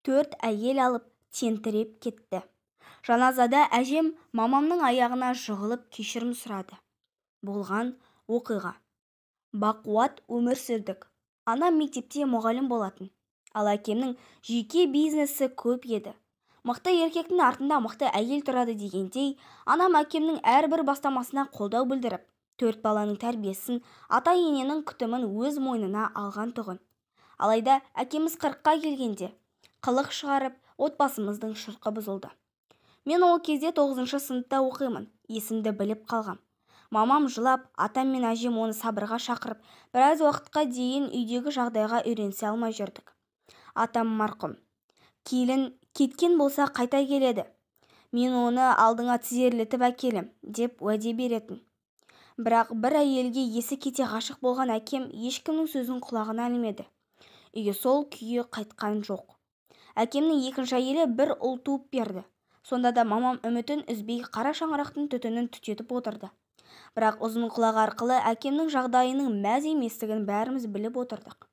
4 әйел алып тентіреп кетті. Жаназада әжем мамамның аяғына жығылып кешірім сұрады. Болған оқиға. Бақуат өмір сүрдік. Анам мектепте мұғалім болатын. Ал әкемнің жеке бизнесі көп еді. Мықты еркектің артында мықты әйел тұрады дегендей, анам әкемнің әрбір бастамасына қолдау білдіріп, 4 баланың тәрбиесін, ата-ененің күтімін өз мойнына алған тұғын. Алайда әкеміз 40-қа келгенде қылық шығарып, отбасымыздың шырқы бұзылды. Мен ол кезде 9-шы сыныпта оқимын, есімді біліп қалғам. Мамам жылап, атам мен әжем оны сабырға шақырып, біраз уақытқа дейін үйдегі жағдайға үйренісе алмай жүрдік. Атам марқұм. Келін кеткен болса қайта келеді. Мен оны алдыңа тізерлетіп әкелем, деп уәде беретін. Бірақ бір әйелге есі кете ғашық болған әкем ешкімнің сөзін құлағына ілмеді. Үйге сол күйі қайтқан жоқ. Әкемнің екінші әйелі бір ұл туып берді. Сонда да мамам үмітін үзбей қара шаңырақтың түтінін түтетіп отырды. Бірақ ұзын құлақ арқылы әкемнің жағдайының мәз еместігін бәріміз біліп отырдық.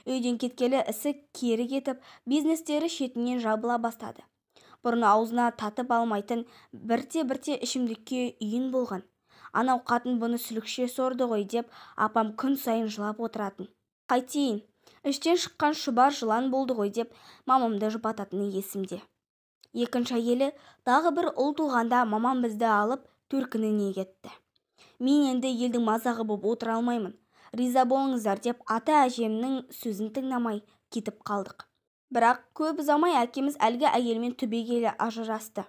Үйден кеткелі ісі кері кетіп, бизнестері шетінен жабыла бастады. Бұрын аузына татып алмайтын бірте-бірте ішімдікке үйін болған. Анау қатын бұны сүлікше сорды ғой деп, апам күн сайын жылап отыратын. Қайтейін, іштен шыққан шұбар жылан болды ғой деп, мамамды жұбататыны есімде. Екінші әйелі тағы бір ұл туғанда мамам бізді алып төркініне кетті. Мен енді елдің мазағы боп отыра алмаймын. Риза болыңыздар деп ата-әжемнің сөзін тыңдамай кетіп қалдық. Бірақ көп ұзамай әкеміз әлгі әйелмен түбегейлі ажырасты.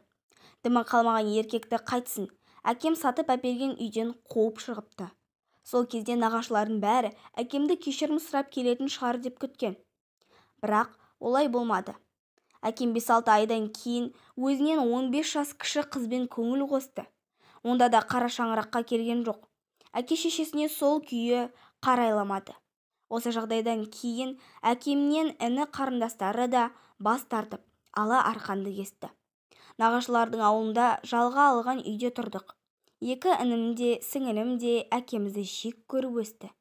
Дымы қалмаған еркекті қайтсын, әкем сатып әперген үйден қуып шығыпты. Сол кезде нағашылардың бәрі әкемді кешірім сұрап келетін шығар деп күткен. Бірақ олай болмады. Әкем 5-6 айдан кейін өзінен 15 жас кіші қызбен көңіл қосты. Онда да қара шаңыраққа келген жоқ. Әке-шешесіне сол күйі қарайламады. Осы жағдайдан кейін әкемнен іні қарындастары да бас тартып, ала арқанды кесті. Нағашылардың ауылында жалға алған үйде тұрдық. 2 інім де, сіңілім де әкемізді жек көріп өсті.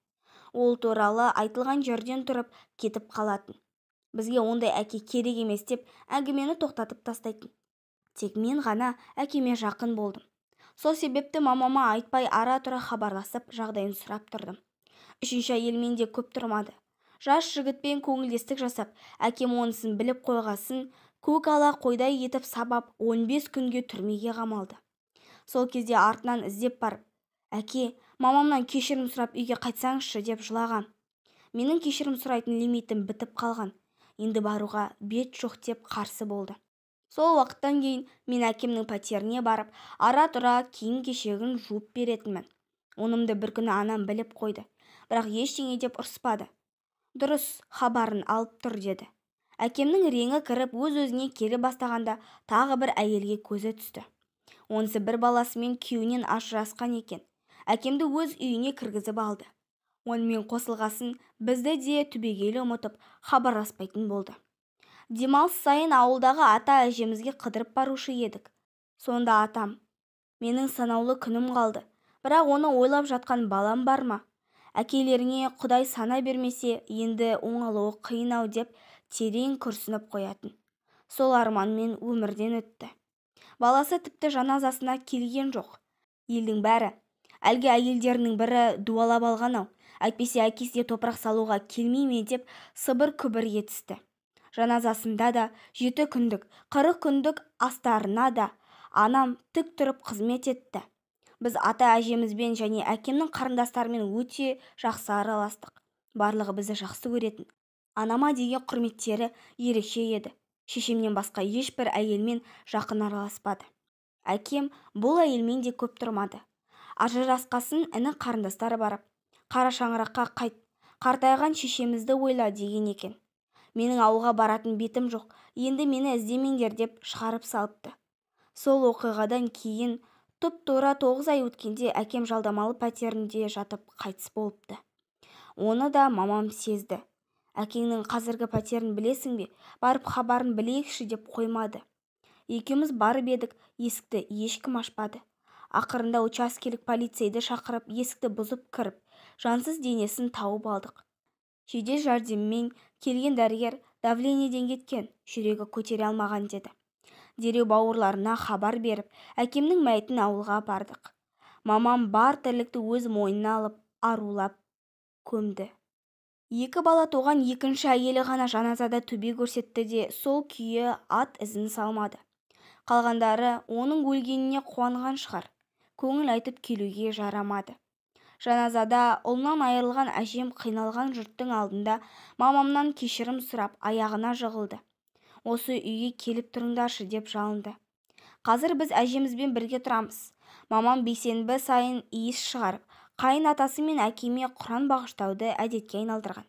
Ол туралы айтылған жерден тұрып кетіп қалатын. Бізге ондай әке керек емес деп әңгімені тоқтатып тастайтын. Тек мен ғана әкеме жақын болдым. Сол себепті мамама айтпай ара-тұра хабарласып жағдайын сұрап тұрдым. Үшінші әйелмен де көп тұрмады. Жас жігітпен көңілдестік жасап, әкем онысын біліп қойғасын, көк ала қойдай етіп сабап 15 күнге түрмеге қамалды. Сол кезде артынан іздеп барып, әке, мамамнан кешірім сұрап үйге қайтсаңызшы деп жылаған. Менің кешірім сұрайтын лимитім бітіп қалған. Енді баруға бет жоқ деп қарсы болды. Сол уақыттан кейін мен әкемнің пәтеріне барып, ара-тұра киім-кешегін жуып беретінмін. Онымды бір күні анам біліп қойды, бірақ ештеңе деп ұрыспады. Дұрыс, хабарын алып тұр деді. Әкемнің реңі кіріп өз-өзіне келе бастағанда тағы бір әйелге көзі түсті. Онысы бір баласымен күйеуінен ажырасқан екен. Әкемді өз үйіне кіргізіп алды. Онымен қосылғасын бізді де түбегейлі ұмытып хабарласпайтын болды. Демалыс сайын ауылдағы ата-әжемізге қыдырып барушы едік. Сонда атам, менің санаулы күнім қалды, бірақ оны ойлап жатқан балам бар ма? Әкелеріңе Құдай сана бермесе, енді оңалуы қиын-ау деп терең күрсініп қоятын. Сол арманмен өмірден өтті. Баласы тіпті жаназасына келген жоқ. Елдің бәрі, әлгі әйелдерінің бірі дуалап алған-ау, әйтпесе әкесіне топырақ салуға келмей ме деп сыбыр-күбір етісті. Жаназасында да 7 күндік, 40 күндік астарына да анам тік тұрып қызмет етті. Біз ата-әжемізбен және әкемнің қарындастарымен өте жақсы араластық. Барлығы бізді жақсы көретін. Анама деген құрметтері ерекше еді. Шешемнен басқа ешбір әйелмен жақын араласпады. Әкем бұл әйелмен де көп тұрмады. Ажырасқасын іні қарындастары барып, қара шаңыраққа қайт, қартайған шешемізді ойла деген екен. Менің ауылға баратын бетім жоқ, енді мені іздемеңдер деп шығарып салыпты. Сол оқиғадан кейін тұп-тура 9 ай өткенде әкем жалдамалы пәтерінде жатып қайтыс болыпты. Оны да мамам сезді. Әкеңнің қазіргі пәтерін білесің бе? Барып хабарын білейікші деп қоймады. Екеуміз барып едік, есікті ешкім ашпады. Ақырында учаскелік полицейді шақырып, есікті бұзып кіріп, жансыз денесін тауып алдық. Жедел жәрдеммен келген дәрігер давлениеден кеткен, жүрегі көтере алмаған деді. Дереу бауырларына хабар беріп, әкемнің мәйітін ауылға апардық. Мамам бар тірлікті өз мойнына алып, арулап көмді. 2 бала туған екінші әйелі ғана жаназада төбе көрсетті де сол күйі ат ізін салмады. Қалғандары оның өлгеніне қуанған шығар. Көңіл айтып келуге жарамады. Жаназада ұлынан айырылған әжем қиналған жұрттың алдында мамамнан кешірім сұрап аяғына жығылды. Осы үйге келіп тұрыңдаршы деп жалынды. Қазір біз әжемізбен бірге тұрамыз. Мамам бейсенбі сайын иіс шығарып, қайын атасы мен әкеме Құран бағыштауды әдетке айналдырған.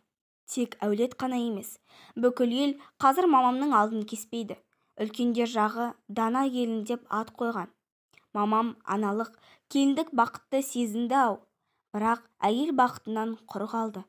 Тек әулет қана емес, бүкіл ел қазір мамамның алдын кеспейді. Үлкендер жағы дана келін деп ат қойған. Мамам аналық, келіндік бақытты сезінді ау, бірақ әйел бақытынан құр қалды.